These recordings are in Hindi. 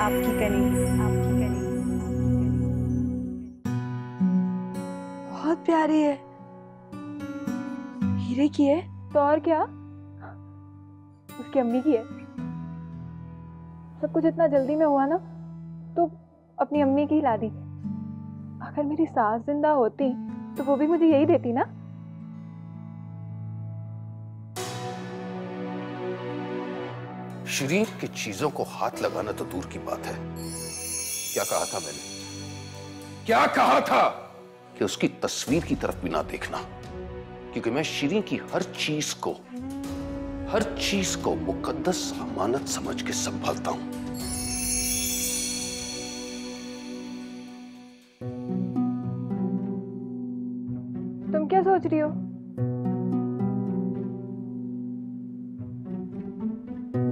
आपकी कनीज, आपकी कनीज। बहुत प्यारी है, हीरे की है तो और क्या, उसकी अम्मी की है। सब कुछ इतना जल्दी में हुआ ना, तो अपनी अम्मी की ही ला दी। अगर मेरी सास जिंदा होती तो वो भी मुझे यही देती ना। शरीर की चीजों को हाथ लगाना तो दूर की बात है। क्या कहा था मैंने, क्या कहा था कि उसकी तस्वीर की तरफ भी ना देखना, क्योंकि मैं शिरीन की हर चीज को मुकद्दस अमानत समझ के संभालता हूं। तुम क्या सोच रही हो?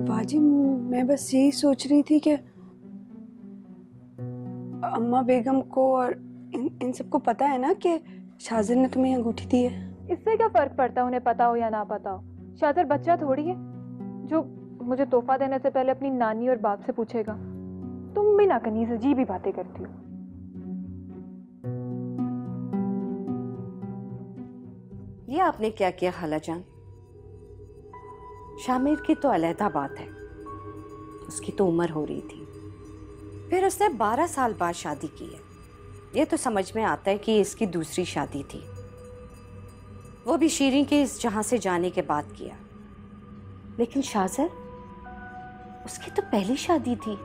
बाजी, मैं बस यही सोच रही थी कि अम्मा बेगम को और इन सबको पता है ना कि शाजिर ने तुम्हें अंगूठी दी है। इससे क्या फर्क पड़ता है, उन्हें पता हो या ना पता हो। शाजिर बच्चा थोड़ी है जो मुझे तोहफा देने से पहले अपनी नानी और बाप से पूछेगा। तुम भी नाकनीज अजीब ही बातें करती हो। ये आपने क्या किया खालाजान? शामिर की तो अलहदा बात है, उसकी तो उम्र हो रही थी, फिर उसने 12 साल बाद शादी की है। ये तो समझ में आता है कि इसकी दूसरी शादी थी, वो भी शीरीन के इस जहां से जाने के बाद किया। लेकिन शाज़र, उसकी तो पहली शादी थी,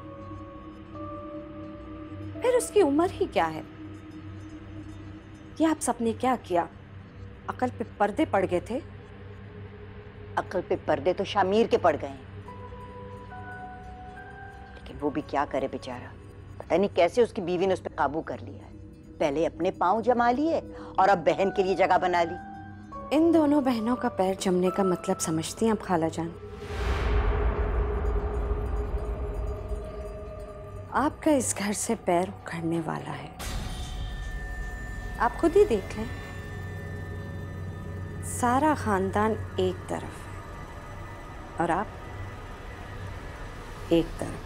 फिर उसकी उम्र ही क्या है? ये आप सबने क्या किया? अकल पे पर्दे पड़ गए थे। अकल पे पर्दे तो शामिर के पड़ गए हैं, लेकिन वो भी क्या करे बेचारा। पता नहीं कैसे उसकी बीवी ने उस पर काबू कर लिया है। पहले अपने पांव जमा लिए और अब बहन के लिए जगह बना ली। इन दोनों बहनों का पैर जमने का मतलब समझती हैं आप खालाजान? आपका इस घर से पैर उखड़ने वाला है। आप खुद ही देख लें, सारा खानदान एक तरफ है और आप एक तरफ।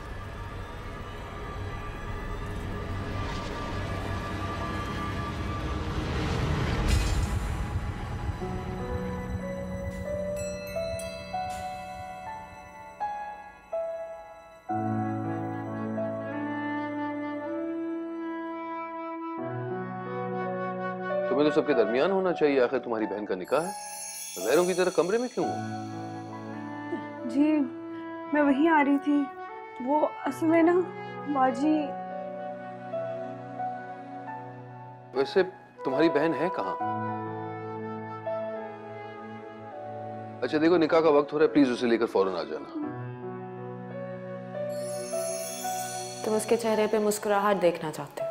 तुम्हें तो सबके दरमियान होना चाहिए, आखिर तुम्हारी बहन का निकाह है। गैरों की तरह कमरे में क्यों हो? जी, मैं वहीं आ रही थी। वो असल में ना बाजी। वैसे तुम्हारी बहन है कहाँ? अच्छा देखो, निकाह का वक्त हो रहा है, प्लीज उसे लेकर फौरन आ जाना। तुम उसके चेहरे पे मुस्कुराहट देखना चाहते हो?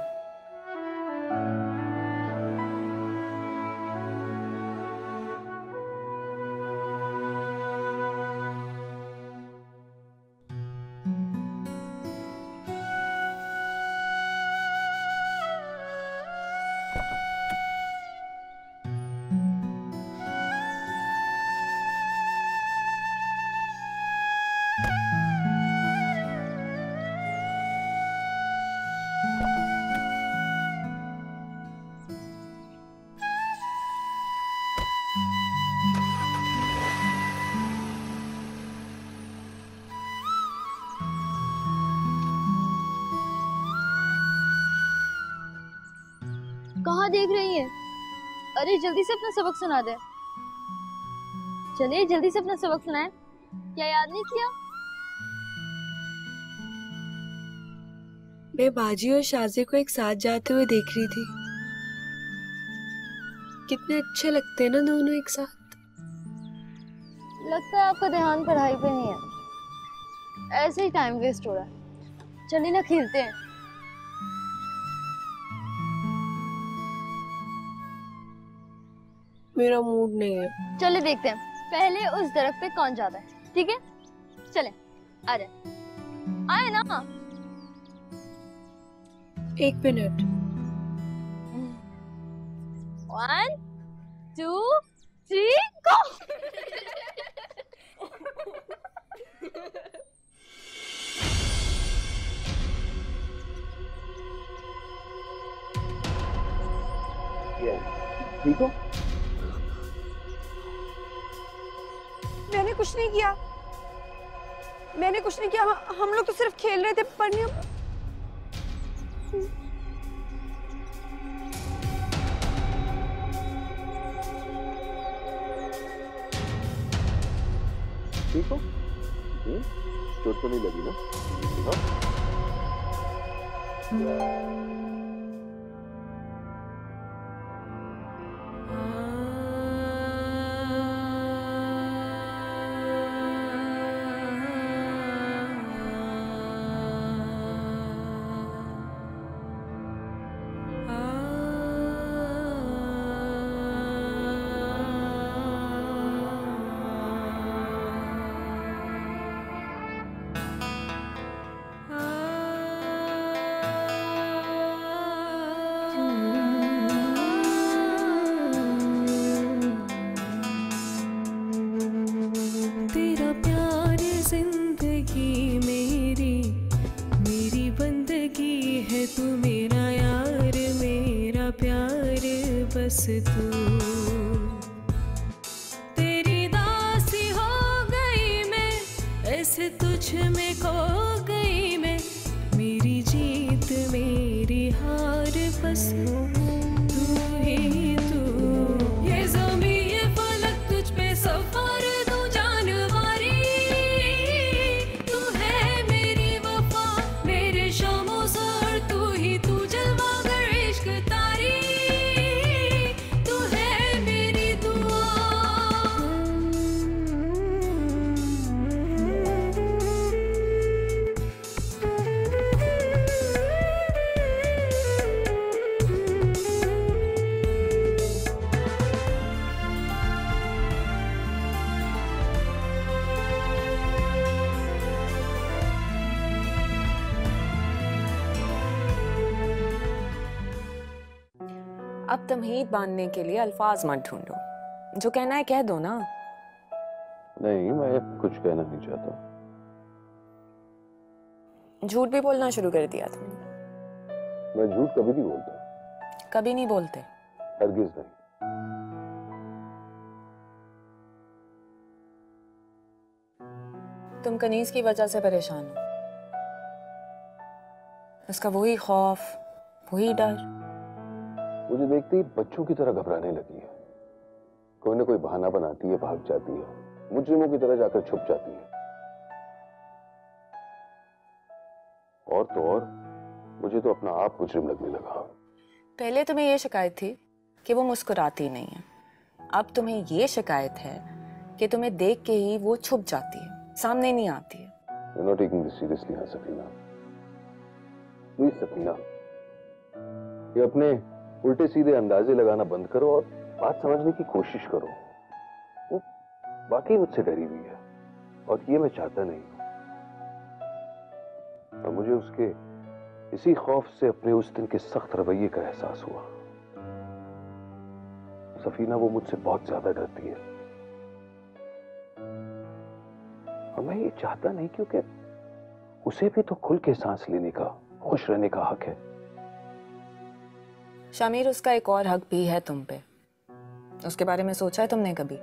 कहाँ देख रही है? अरे जल्दी से अपना सबक सुना दे। चलिए जल्दी से अपना सबक सुनाए। क्या याद नहीं किया? मैं बाजी और शाज़े को एक साथ जाते हुए देख रही थी। कितने अच्छे लगते हैं ना दोनों एक साथ। लगता है आपका ध्यान पढ़ाई पे नहीं है, ऐसे ही टाइम वेस्ट हो रहा है। चलिए ना खेलते हैं। मेरा मूड नहीं है। चलिए देखते हैं पहले उस दरख्त पे कौन जाता है। ठीक है, चले आ जाए। आए ना। एक मिनट। 1 2 3 गो। ठीक हो? मैंने कुछ नहीं किया, मैंने कुछ नहीं किया। हम लोग तो सिर्फ खेल रहे थे, पढ़ने। ठीक हो? चोट तो नहीं लगी ना? हाँ? तेरा प्यार जिंदगी मेरी मेरी बंदगी है, तू मेरा यार मेरा प्यार बस तू। तेरी दासी हो गई मैं, ऐसे तुझ में खो गई मैं, मेरी जीत मेरी हार बस तू ही तू। ये ज़मीं ये फलक तुझ पे सफर दूं जानवारी, तू है मेरी वफा मेरे शामो सर, तू ही तू जलवागर इश्क तारी, तू है मेरी दुआ। अब तमहीद बांधने के लिए अल्फाज मत ढूंढो, जो कहना है कह दो ना। नहीं, मैं कुछ कहना नहीं चाहता। झूठ भी बोलना शुरू कर दिया तुमने। मैं झूठ कभी नहीं बोलता। कभी नहीं बोलते। हरगिज नहीं। तुम कनीज की वजह से परेशान हो, उसका वही खौफ वही डर। मुझे देखते ही बच्चों की तरह घबराने लगी है। कोई ना कोई बहाना बनाती है, भाग जाती है, मुजरिमों की तरह जाकर छुप जाती है। और तो और मुझे तो अपना आप मुजरिम लगने लगा। पहले तुम्हें ये शिकायत थी कि वो मुस्कुराती नहीं है, अब तुम्हें ये शिकायत है कि तुम्हें देख के ही वो छुप जाती है, सामने नहीं आती है। You're not taking this seriously, हाँ सफीना। प्लीज सफीना, ये अपने उल्टे सीधे अंदाजे लगाना बंद करो और बात समझने की कोशिश करो। वो वाकई मुझसे डरी हुई है और ये मैं चाहता नहीं हूं। और मुझे उसके इसी खौफ से अपने उस दिन के सख्त रवैये का एहसास हुआ। सफीना, वो मुझसे बहुत ज्यादा डरती है और मैं ये चाहता नहीं, क्योंकि उसे भी तो खुल के सांस लेने का, खुश रहने का हक है। शामिर, उसका एक और हक भी है तुम पे। उसके बारे में सोचा है तुमने कभी?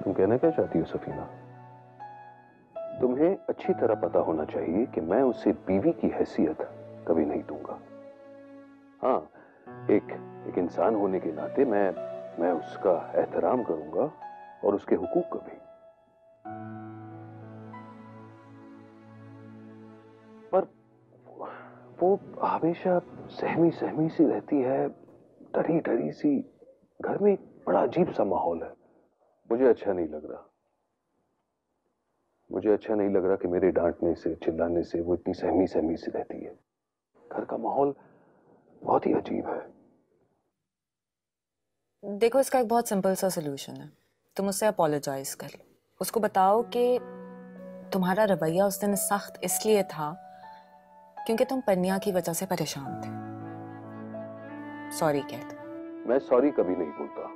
तुम कहना क्या चाहती हो सफीना? तुम्हें अच्छी तरह पता होना चाहिए कि मैं उसे बीवी की हैसियत कभी नहीं दूंगा। हाँ, एक इंसान होने के नाते मैं उसका एहतराम करूंगा और उसके हुकूक का भी। पर वो हमेशा सहमी सहमी सी रहती है, डरी डरी सी। घर में एक बड़ा अजीब सा माहौल है। मुझे अच्छा नहीं लग रहा। मुझे अच्छा नहीं लग रहा कि मेरे डांटने से, चिल्लाने से वो इतनी सहमी सहमी सी रहती है। घर का माहौल बहुत ही अजीब है। देखो, इसका एक बहुत सिंपल सा सोल्यूशन है। तुम उससे अपोलोजाइज कर लो, उसको बताओ कि तुम्हारा रवैया उस दिन सख्त इसलिए था क्योंकि तुम पन्निया की वजह से परेशान थे। सॉरी कह दो। मैं सॉरी कभी नहीं बोलता।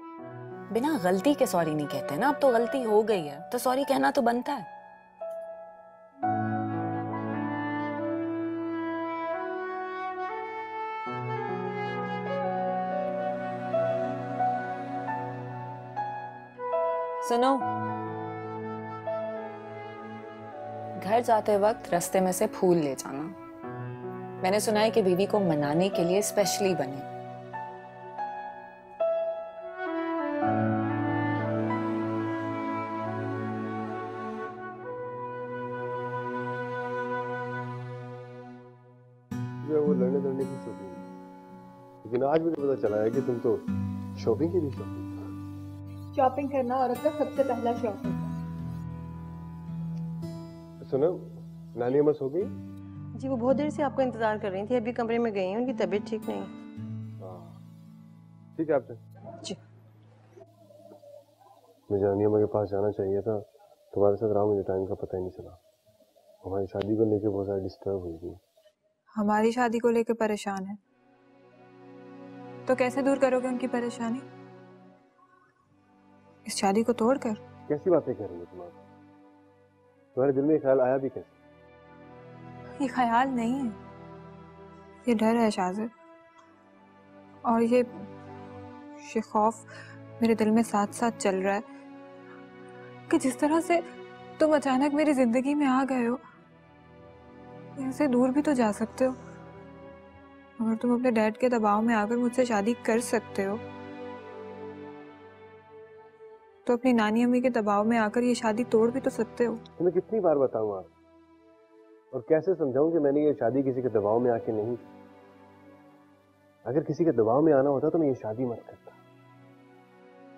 बिना गलती के सॉरी नहीं कहते ना। अब तो गलती हो गई है तो सॉरी कहना तो बनता है। सुनो, घर जाते वक्त रास्ते में से फूल ले जाना। मैंने सुना है कि बीवी को मनाने के लिए स्पेशली बने। वो लड़ने लड़ने की शौकीन, लेकिन आज मुझे पता चला है कि तुम तो शॉपिंग की भी शौकीन। शॉपिंग करना औरत का सबसे पहला शौक है। सुनो, नानी अम्मा सो गई? जी वो बहुत देर से आपका इंतजार कर रही थी, अभी कमरे में गई हैं, उनकी तबीयत ठीक नहीं। ठीक है आपसे जी। मुझे नानी अम्मा के पास जाना चाहिए था, तुम्हारे साथ रहा, मुझे टाइम का पता ही नहीं चला। हमारी शादी को लेकर बहुत ज़्यादा डिस्टर्ब हुई थी। हमारी शादी को लेकर परेशान है तो कैसे दूर करोगे उनकी परेशानी? इस शादी को तोड़कर? कैसी बातें कर रही हो तुम्हारे दिल में ये ख्याल आया भी कैसे? ये ख्याल नहीं है, ये डर है शाजिद, और ये खौफ मेरे दिल में साथ साथ चल रहा है कि जिस तरह से तुम अचानक मेरी जिंदगी में आ गए हो, ऐसे दूर भी तो जा सकते हो। अगर तुम अपने डैड के दबाव में आकर मुझसे शादी कर सकते हो तो अपनी नानी अम्मी के दबाव में आकर ये शादी तोड़ भी तो सकते हो। तुम्हें कितनी बार बताऊं आप, और कैसे समझाऊं कि मैंने ये शादी किसी के दबाव में आके नहीं की। अगर किसी के दबाव में आना होता तो मैं ये शादी मत करता।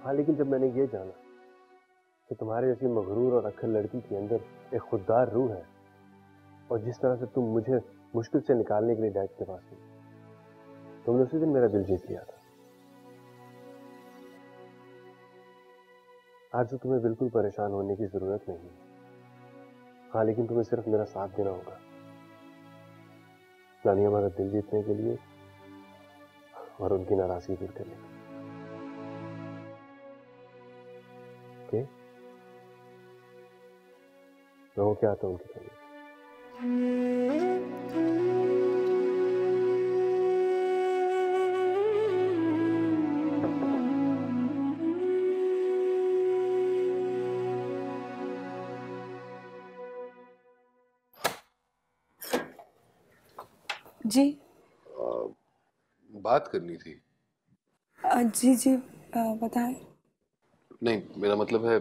हाँ, लेकिन जब मैंने ये जाना कि तुम्हारे जैसी मगरूर और अक्खर लड़की के अंदर एक खुददार रूह है, और जिस तरह से तुम मुझे मुश्किल से निकालने के लिए डैड के पास गई, तुमने उसी दिन मेरा दिल जीत लिया था। आज तो तुम्हें बिल्कुल परेशान होने की जरूरत नहीं है। हाँ, लेकिन तुम्हें सिर्फ मेरा साथ देना होगा नानी हमारा दिल जीतने के लिए और उनकी नाराजगी दूर करने के लिए। ओके, मैं वो क्या आता हूँ उनकी तरफ। जी बात करनी थी। जी जी बताएं। नहीं, मेरा मतलब है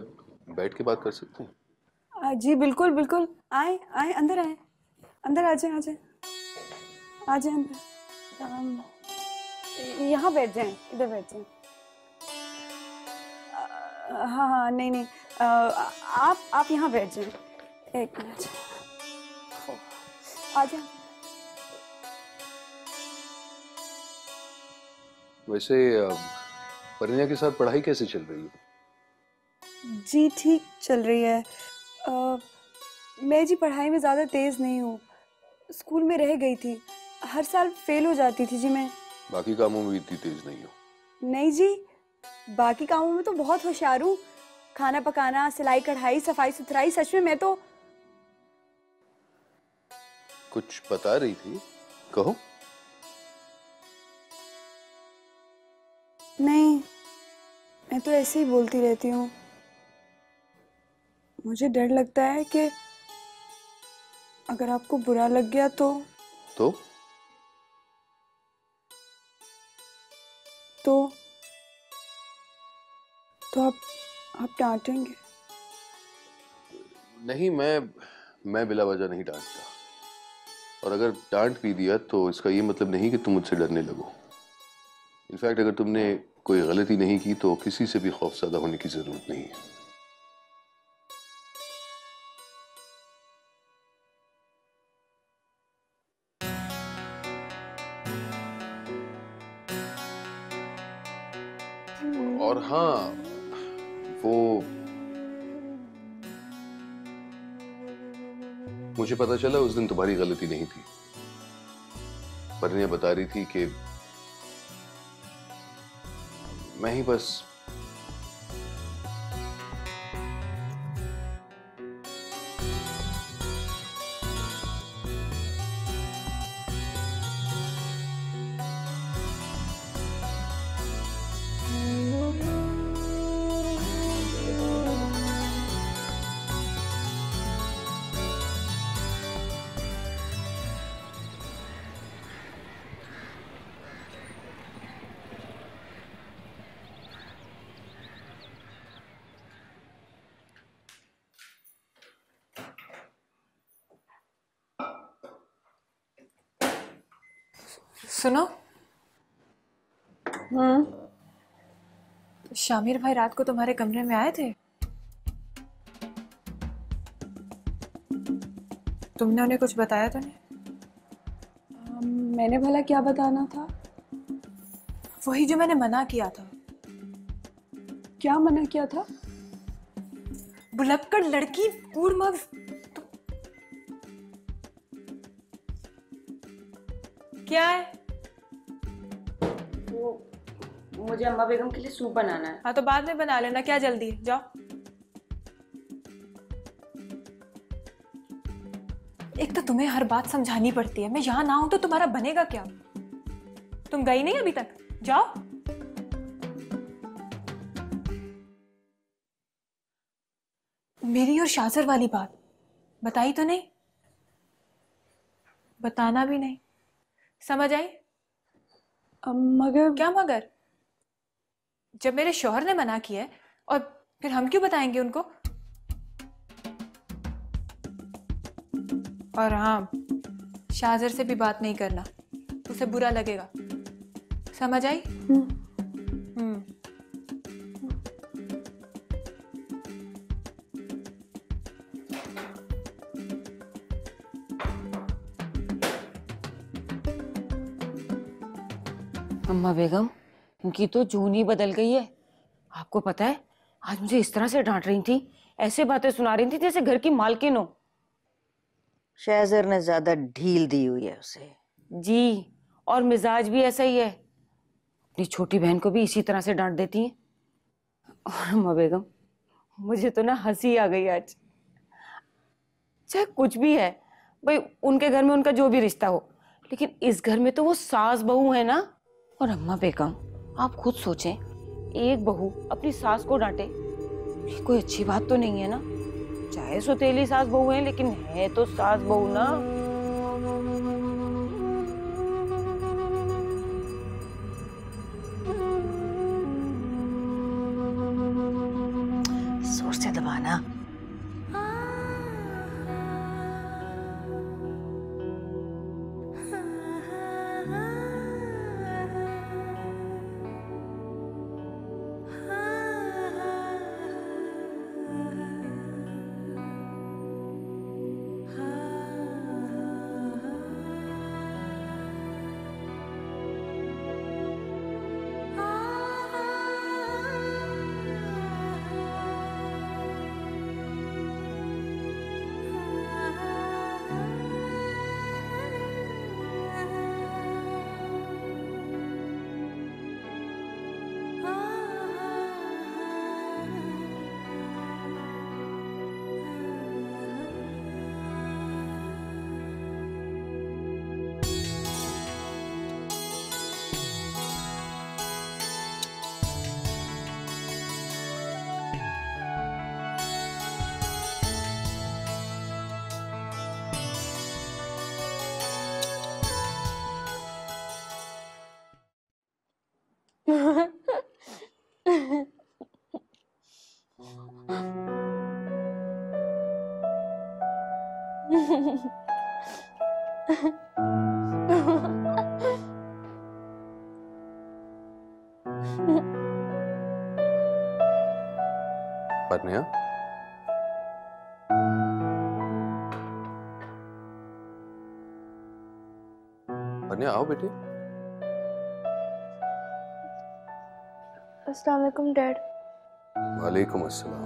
बैठ के बात कर सकते हैं। जी बिल्कुल बिल्कुल, आए आए, अंदर आए, अंदर आ जाए, आ जाए, आ जाए अंदर। यहाँ बैठ जाएं, इधर बैठ जाएं। हाँ हाँ, नहीं नहीं, आप यहाँ बैठ जाएं। एक मिनट, आ जाए। वैसे परिणया के साथ पढ़ाई कैसे चल रही है? जी ठीक चल रही है। मैं जी पढ़ाई में ज़्यादा तेज़ नहीं हूँ, स्कूल में रह गई थी, हर साल फेल हो जाती थी जी मैं। बाकी कामों में भी इतनी तेज नहीं हो? नहीं जी, बाकी कामों में तो बहुत होशियार हूँ, खाना पकाना, सिलाई कढ़ाई, सफाई सुथराई, सच में मैं तो। कुछ बता रही थी, कहो। नहीं, मैं तो ऐसे ही बोलती रहती हूँ। मुझे डर लगता है कि अगर आपको बुरा लग गया तो आप डांटेंगे। नहीं, मैं बिला वजह नहीं डांटता, और अगर डांट भी दिया तो इसका ये मतलब नहीं कि तुम मुझसे डरने लगो। इनफैक्ट अगर तुमने कोई गलती नहीं की तो किसी से भी खौफज़दा होने की जरूरत नहीं है। और हाँ, वो मुझे पता चला उस दिन तुम्हारी गलती नहीं थी। परिणया बता रही थी कि मैं ही बस सुनो। शामिर भाई रात को तुम्हारे कमरे में आए थे? तुमने उन्हें कुछ बताया तो नहीं? मैंने भला क्या बताना था? वही जो मैंने मना किया था। क्या मना किया था? बुलक्कड़ लड़की, कूड़ मग्स। क्या है? मुझे अम्मा बेगम के लिए सूप बनाना है। हाँ तो बाद में बना लेना, क्या जल्दी है, जाओ। एक तो तुम्हें हर बात समझानी पड़ती है, मैं यहाँ ना हूं तो तुम्हारा बनेगा क्या? तुम गई नहीं अभी तक, जाओ। मेरी और शाजर वाली बात बताई तो नहीं? बताना भी नहीं, समझ आई? मगर क्या मगर? जब मेरे शौहर ने मना किया है, और फिर हम क्यों बताएंगे उनको? और हाँ, शाजर से भी बात नहीं करना, उसे बुरा लगेगा, समझ आई? अम्मा बेगम, उनकी तो जून ही बदल गई है। आपको पता है, आज मुझे इस तरह से डांट रही थी, ऐसे बातें सुना रही थी जैसे घर की मालकिन हो। शहजर ने ज्यादा ढील दी हुई है उसे। जी, और मिजाज भी ऐसा ही है, अपनी छोटी बहन को भी इसी तरह से डांट देती है। और अम्मा बेगम, मुझे तो ना हंसी आ गई आज। चाहे कुछ भी है भाई, उनके घर में उनका जो भी रिश्ता हो, लेकिन इस घर में तो वो सास बहू है ना। और अम्मा बेगम, आप खुद सोचें, एक बहू अपनी सास को डांटे, ये कोई अच्छी बात तो नहीं है ना। चाहे सौतेली सास बहू है, लेकिन है तो सास बहू ना। जोर से दबाना। पन्या, पन्या आओ बेटे। अस्सलाम वालेकुम डैड। वालेकुम अस्सलाम।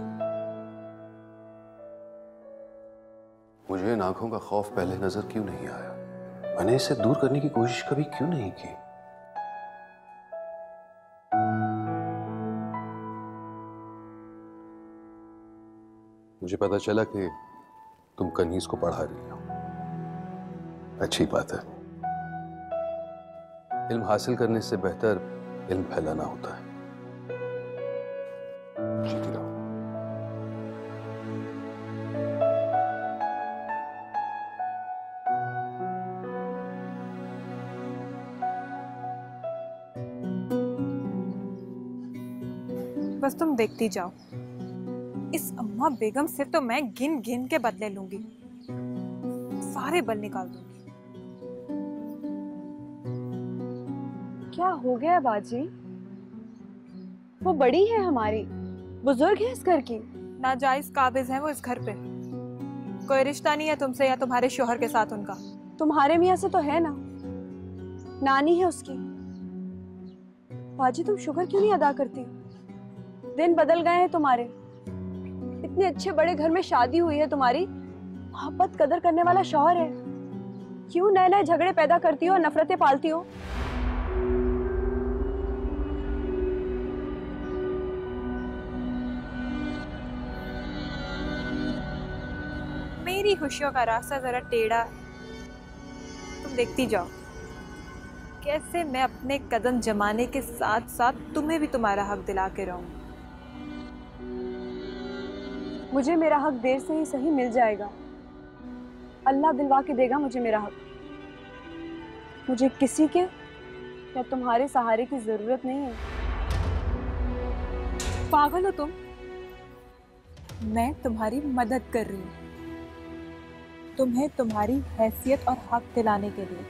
मुझे इन आंखों का खौफ पहले नजर क्यों नहीं आया? मैंने इसे दूर करने की कोशिश कभी क्यों नहीं की? मुझे पता चला कि तुम कनीज को पढ़ा रही हो। अच्छी बात है। इल्म हासिल करने से बेहतर इल्म फैलाना होता है। जीती रहो। बस तुम देखती जाओ, इस अम्मा बेगम से तो मैं गिन गिन के बदले लूंगी, सारे बल निकाल दूंगी। क्या हो गया है बाजी? वो बड़ी है हमारी, बुजुर्ग है इस घर की। नाजायज काबिज है वो इस घर पे। कोई रिश्ता नहीं है तुमसे या तुम्हारे शोहर के साथ उनका। तुम्हारे मियाँ से तो है ना, नानी है उसकी। बाजी तुम शुक्र क्यों नहीं अदा करती? दिन बदल गए हैं तुम्हारे। इतने अच्छे बड़े घर में शादी हुई है तुम्हारी, मोहब्बत कदर करने वाला शौहर है। क्यों नए नए झगड़े पैदा करती हो, नफरतें पालती हो? मेरी खुशियों का रास्ता जरा टेढ़ा है, तुम देखती जाओ कैसे मैं अपने कदम जमाने के साथ साथ तुम्हें भी तुम्हारा हक दिला के रहूंगी। मुझे मेरा हक देर से ही सही मिल जाएगा। अल्लाह दिलवा के देगा मुझे मेरा हक। मुझे किसी के या तुम्हारे सहारे की जरूरत नहीं है। पागल हो तुम? मैं तुम्हारी मदद कर रही हूँ, तुम्हें तुम्हारी हैसियत और हक दिलाने के लिए।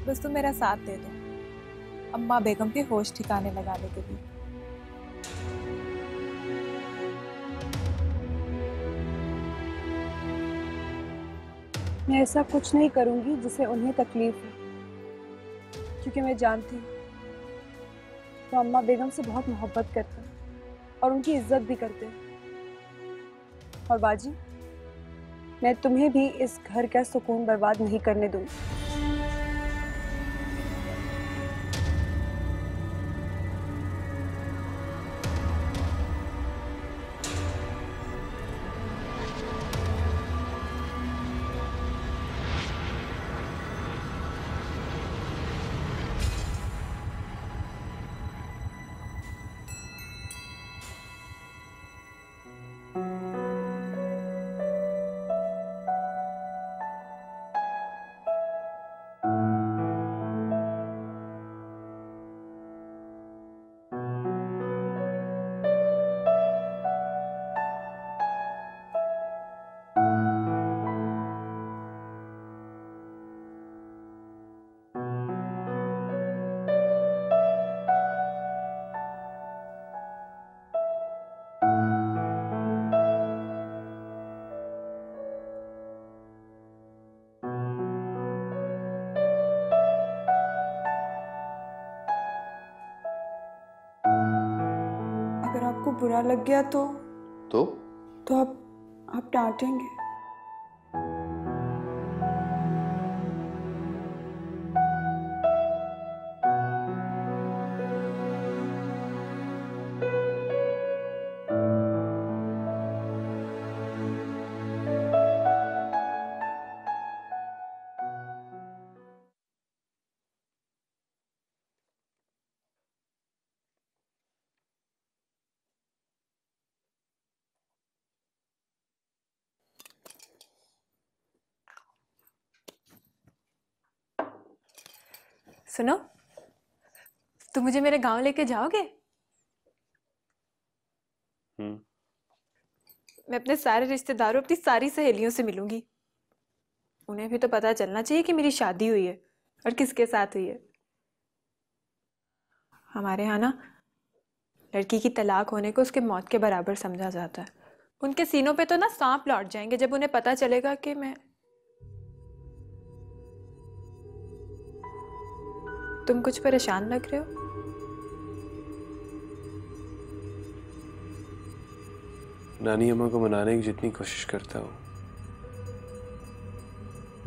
बस तुम मेरा साथ दे दो अम्मा बेगम के होश ठिकाने लगाने के लिए। मैं ऐसा कुछ नहीं करूंगी जिससे उन्हें तकलीफ हो, क्योंकि मैं जानती हूँ वो अम्मा बेगम से बहुत मोहब्बत करते हैं और उनकी इज्जत भी करते हैं। और बाजी, मैं तुम्हें भी इस घर का सुकून बर्बाद नहीं करने दूंगी। अगर आपको बुरा लग गया तो आप डांटेंगे। सुनो, तुम मुझे मेरे गांव लेके जाओगे? मैं अपने सारे रिश्तेदारों, अपनी सारी सहेलियों से मिलूंगी। उन्हें भी तो पता चलना चाहिए कि मेरी शादी हुई है और किसके साथ हुई है। हमारे यहाँ ना लड़की की तलाक होने को उसके मौत के बराबर समझा जाता है। उनके सीनों पे तो ना सांप लौट जाएंगे जब उन्हें पता चलेगा कि मैं। तुम कुछ परेशान लग रहे हो? नानी अम्मा को मनाने की जितनी कोशिश करता हूँ,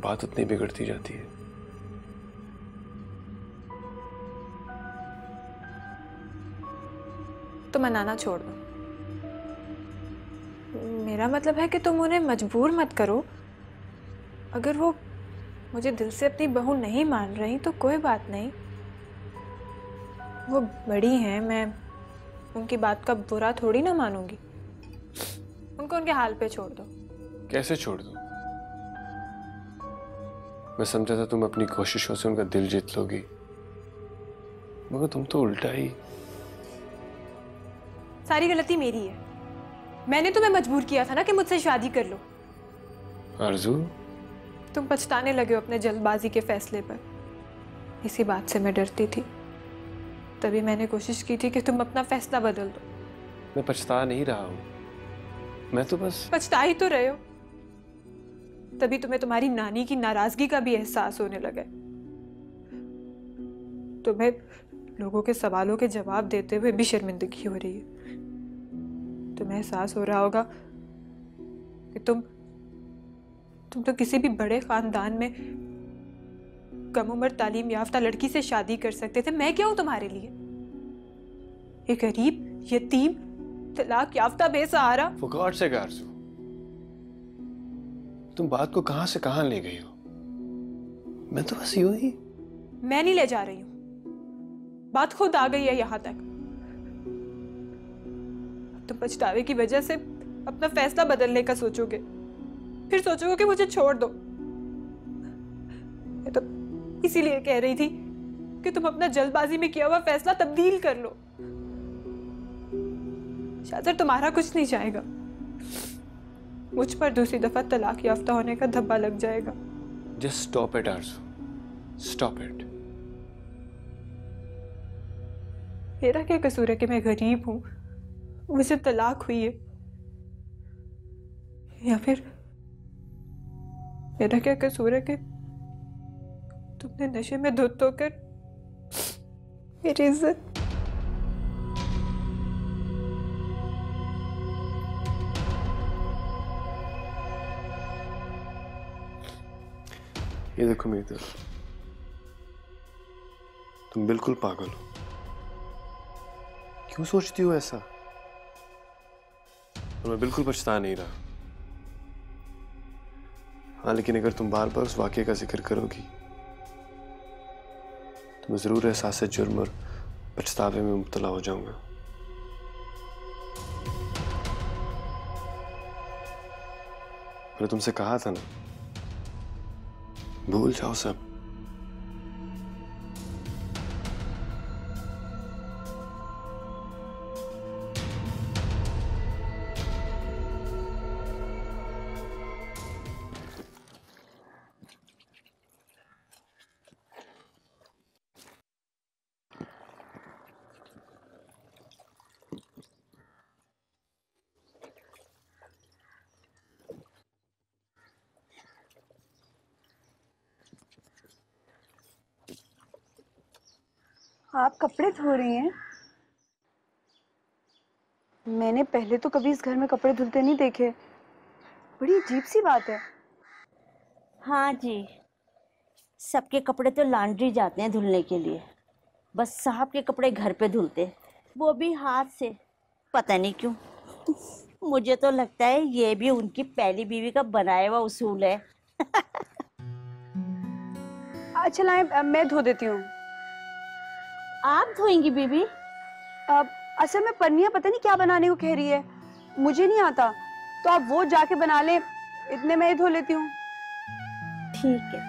बात उतनी बिगड़ती जाती है। तो मनाना छोड़ दो। मेरा मतलब है कि तुम उन्हें मजबूर मत करो। अगर वो मुझे दिल से अपनी बहू नहीं मान रही तो कोई बात नहीं। वो बड़ी हैं, मैं उनकी बात का बुरा थोड़ी ना मानूंगी। उनको उनके हाल पे छोड़ दो। कैसे छोड़ दूं? मैं समझा था तुम अपनी कोशिशों से उनका दिल जीत लोगी, मगर तुम तो उल्टा ही। सारी गलती मेरी है। मैंने तुम्हें मजबूर किया था ना कि मुझसे शादी कर लो। आरज़ू, तुम पछताने लगे हो अपने जल्दबाजी के फैसले पर। इसी बात से मैं डरती थी, तभी मैंने कोशिश की थी कि तुम अपना फैसला बदल दो। मैं पछता नहीं रहा हूं, मैं तो बस पछता ही तो रहे हो, तभी तुम्हें तुम्हारी नानी की नाराजगी का भी एहसास होने लगा है। तुम्हें लोगों के सवालों के जवाब देते हुए भी शर्मिंदगी हो रही है। तुम्हें एहसास हो रहा होगा कि तुम तो किसी भी बड़े खानदान में कम उम्र तालीम याफ्ता लड़की से शादी कर सकते थे। मैं क्या हूं तुम्हारे लिए? एक गरीब यतीम तलाक याफ्ता बेसहारा। For God's sake आरज़ू, तुम बात को कहां से कहां ले गई हो? मैं तो बस यूं ही। मैं नहीं ले जा रही हूं, बात खुद आ गई है यहां तक। तुम पछतावे की वजह से अपना फैसला बदलने का सोचोगे, फिर सोचोगे कि मुझे छोड़ दो। मैं तो इसीलिए कह रही थी कि तुम अपना जल्दबाजी में किया हुआ फैसला तब्दील कर लो। शायद तुम्हारा कुछ नहीं जाएगा, मुझ पर दूसरी दफा तलाक याफ्ता होने का धब्बा लग जाएगा। Just stop it Arzoo, stop it। मेरा क्या कसूर है कि मैं गरीब हूं, मुझे तलाक हुई है? या फिर मेरा क्या कसूर है कि तुमने नशे में धुत होकर मेरी इज्जत। ये देखो मेरी तरफ, तुम बिल्कुल पागल हो। क्यों सोचती हो ऐसा? और मैं बिल्कुल पछता नहीं रहा। हाँ, लेकिन अगर तुम बार बार उस वाकये का जिक्र करोगी तो मैं जरूर एहसास जुर्म और पछतावे में मुब्तला हो जाऊंगा। मैंने तुमसे कहा था ना, भूल जाओ सब। आप कपड़े धो रही हैं? मैंने पहले तो कभी इस घर में कपड़े धुलते नहीं देखे। बड़ी अजीब सी बात है। हाँ जी, सबके कपड़े तो लॉन्ड्री जाते हैं धुलने के लिए, बस साहब के कपड़े घर पे धुलते, वो भी हाथ से। पता नहीं क्यों, मुझे तो लगता है ये भी उनकी पहली बीवी का बनाया हुआ उसूल है। अच्छा लाएं, मैं धो देती हूँ। आप धोएंगी बीबी? अब असल में पन्निया पता नहीं क्या बनाने को कह रही है, मुझे नहीं आता, तो आप वो जाके बना लें, इतने मैं ही धो लेती हूँ। ठीक है।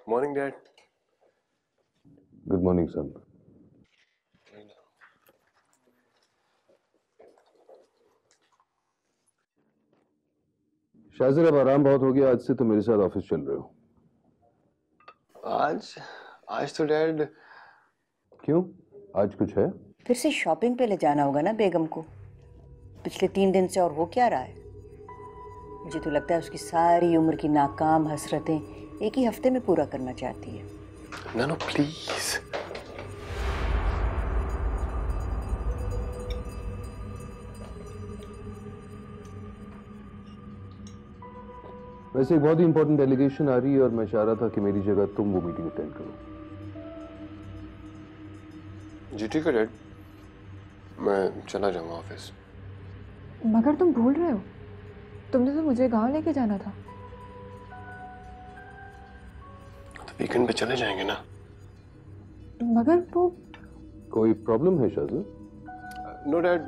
Morning dad. Good morning son. Shazir, अब आराम बहुत हो गया, आज से तो मेरे साथ ऑफिस चल रहे हो। आज तो डैड। क्यों, आज कुछ है? फिर से शॉपिंग पे ले जाना होगा ना बेगम को। पिछले 3 दिन से और हो क्या रहा है? मुझे तो लगता है उसकी सारी उम्र की नाकाम हसरतें एक ही हफ्ते में पूरा करना चाहती है। नानो प्लीज। वैसे एक बहुत ही इंपॉर्टेंट डेलीगेशन आ रही है और मैं चाह रहा था कि मेरी जगह तुम वो मीटिंग अटेंड करो। जी ठीक है डैड, मैं चला जाऊंगा ऑफिस। मगर तुम भूल रहे हो, तुमने तो मुझे गांव लेके जाना था। तो वीकेंड पे चले जाएंगे ना। मगर वो कोई प्रॉब्लम है शाजिर? नो डैड,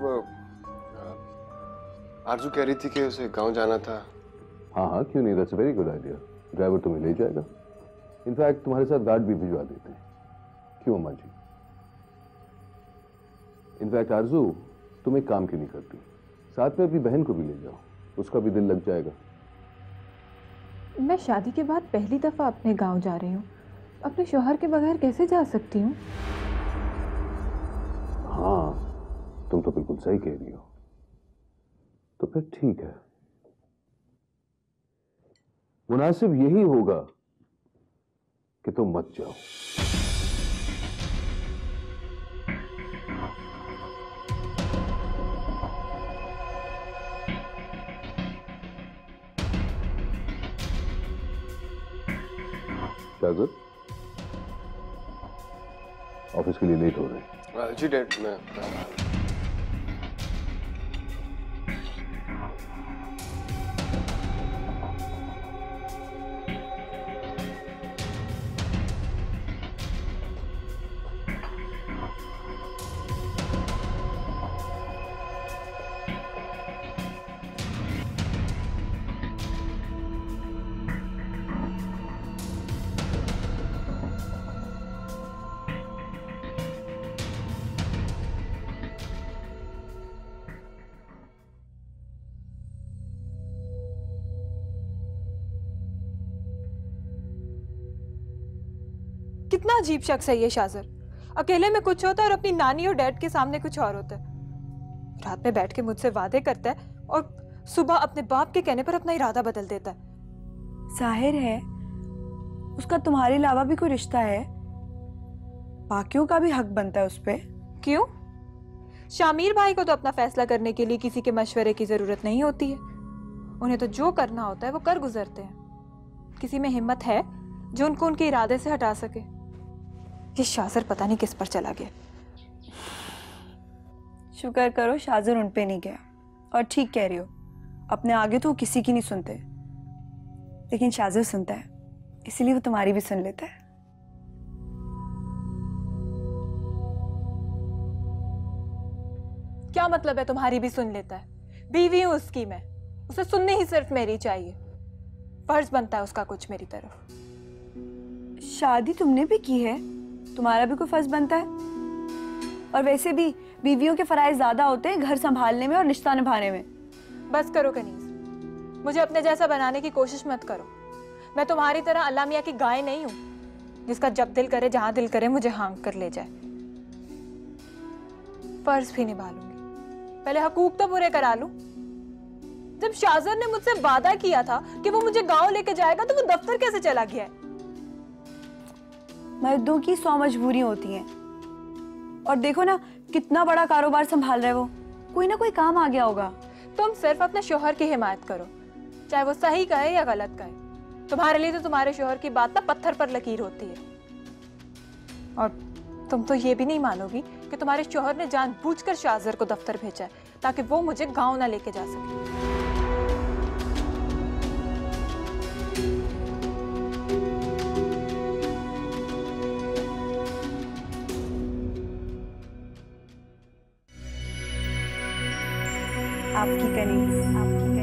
आरजू कह रही थी कि उसे गांव जाना था। हाँ हाँ, क्यों नहीं, that's a very good idea. Driver तुम्हें ले जाएगा, इनफैक्ट तुम्हारे साथ गार्ड भी भिजवा देते हैं। क्यों अम्मा जी? इनफैक्ट आरजू, तुम एक काम क्यों नहीं करती, साथ में अपनी बहन को भी ले जाओ, उसका भी दिल लग जाएगा। मैं शादी के बाद पहली दफा अपने गांव जा रही हूँ, अपने शौहर के बगैर कैसे जा सकती हूँ? हाँ, तुम तो बिल्कुल सही कह रही हो। तो फिर ठीक है, मुनासिब यही होगा कि तुम मत जाओ। शाजिर, ऑफिस के लिए लेट हो रहे हैं। जी डैड, मैं कितना अजीब शख्स है ये शाजिर। अकेले में कुछ होता है और अपनी नानी और डैड के सामने कुछ और होता है। रात में बैठ के मुझसे वादे करता है और सुबह अपने बाप के कहने पर अपना इरादा बदल देता है। जाहिर है उसका तुम्हारे अलावा भी कोई रिश्ता है, बाकियों का भी हक बनता है उस पे। क्यों? शामिर भाई को तो अपना फैसला करने के लिए किसी के मशवरे की जरूरत नहीं होती है। उन्हें तो जो करना होता है वो कर गुजरते हैं। किसी में हिम्मत है जो उनको उनके इरादे से हटा सके? ये शाजिर पता नहीं किस पर चला गया। शुक्र करो शाजिर उन पे नहीं गया। और ठीक कह रही हो, अपने आगे तो वो किसी की नहीं सुनते, लेकिन शाजिर सुनता है, इसीलिए वो तुम्हारी भी सुन लेता है। क्या मतलब है तुम्हारी भी सुन लेता है? बीवी हूं उसकी मैं, उसे सुननी ही सिर्फ मेरी चाहिए। फर्ज बनता है उसका कुछ मेरी तरफ। शादी तुमने भी की है, तुम्हारा भी कोई फर्ज बनता है। और वैसे भी बीवियों के फराइज ज्यादा होते हैं घर संभालने में और रिश्ता निभाने में। बस करो कनीज, मुझे अपने जैसा बनाने की कोशिश मत करो। मैं तुम्हारी तरह अल्लाह मियां की गाय नहीं हूं जिसका जब दिल करे जहां दिल करे मुझे हाँक कर ले जाए। फर्ज भी निभा लूंगी, पहले हकूक तो पूरे करा लूं। जब शाजिर ने मुझसे वादा किया था कि वो मुझे गांव लेके जाएगा, तो वो दफ्तर कैसे चला गया है? मर्दों की 100 मजबूरी होती हैं। और देखो ना कितना बड़ा कारोबार संभाल रहे वो, कोई ना कोई काम आ गया होगा। तुम सिर्फ अपने शोहर की हिमायत करो, चाहे वो सही कहे या गलत कहे। तुम्हारे लिए तो तुम्हारे शोहर की बात ना पत्थर पर लकीर होती है। और तुम तो ये भी नहीं मानोगी कि तुम्हारे शोहर ने जानबूझकर शाजिर को दफ्तर भेजा है ताकि वो मुझे गांव ना लेके जा सके। आपकी कनीज, आपकी